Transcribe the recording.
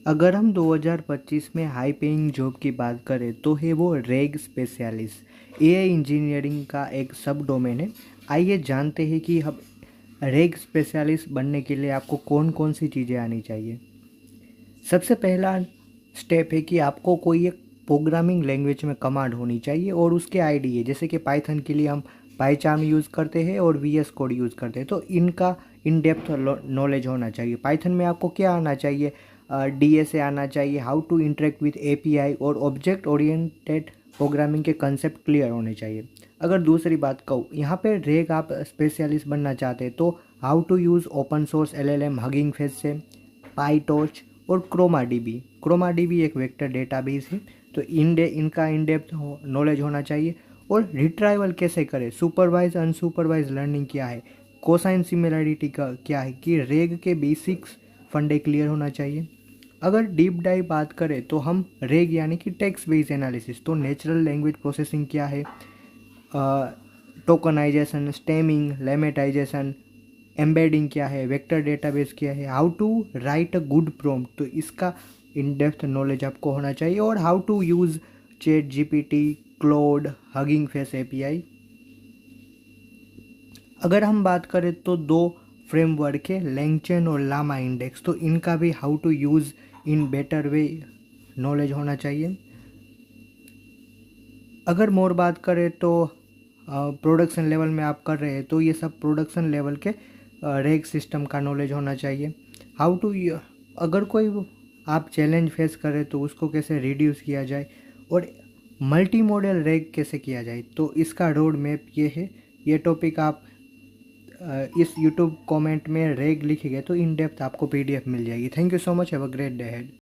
अगर हम 2025 में हाई पेइंग जॉब की बात करें तो है वो रेग स्पेशलिस्ट एआई इंजीनियरिंग का एक सब डोमेन है। आइए जानते हैं कि हम रेग स्पेशलिस्ट बनने के लिए आपको कौन कौन सी चीज़ें आनी चाहिए। सबसे पहला स्टेप है कि आपको कोई एक प्रोग्रामिंग लैंग्वेज में कमांड होनी चाहिए और उसके आईडी है। जैसे कि पाइथन के लिए हम पाइचार्म यूज़ करते हैं और वीएस कोड यूज़ करते हैं, तो इनका इन डेप्थ नॉलेज होना चाहिए। पाइथन में आपको क्या आना चाहिए? डीएसए आना चाहिए, how to interact with API और ऑब्जेक्ट ओरिएंटेड प्रोग्रामिंग के कंसेप्ट क्लियर होने चाहिए। अगर दूसरी बात कहूँ, यहाँ पे रेग आप स्पेशलिस्ट बनना चाहते हैं तो how to use open source LLM Hugging Face से, पाईटॉर्च और क्रोमा डीबी एक वेक्टर डेटाबेस है, तो इनका इन डेप्थ नॉलेज होना चाहिए। और रिट्राइवल कैसे करें, सुपरवाइज अनसुपरवाइज लर्निंग क्या है, कोसाइन सिमिलरिटी का क्या है, कि रेग के बेसिक्स फंडे क्लियर होना चाहिए। अगर डीप डाइव बात करें तो हम रेग यानी कि टेक्स्ट बेस्ड एनालिसिस, तो नेचुरल लैंग्वेज प्रोसेसिंग क्या है, टोकनाइजेशन, स्टेमिंग, लेमेटाइजेशन, एम्बेडिंग क्या है, वेक्टर डेटाबेस क्या है, how to write a good prompt, तो इसका इन डेप्थ नॉलेज आपको होना चाहिए। और how to use chat GPT, Claude, hugging face API. अगर हम बात करें तो दो फ्रेमवर्क है, लैंगचेन और लामा इंडेक्स, तो इनका भी how to use in better way knowledge होना चाहिए। अगर मोर बात करें तो प्रोडक्शन लेवल में आप कर रहे हैं तो ये सब प्रोडक्शन लेवल के रेग सिस्टम का नॉलेज होना चाहिए। हाउ टू, अगर कोई आप चैलेंज फेस करें तो उसको कैसे रिड्यूस किया जाए और मल्टी मॉडल रेग कैसे किया जाए, तो इसका रोड मैप ये है। ये टॉपिक आप इस यूट्यूब कमेंट में रेग लिखेंगे तो इन डेप्थ आपको पीडीएफ मिल जाएगी। Thank you so much, have a great day head.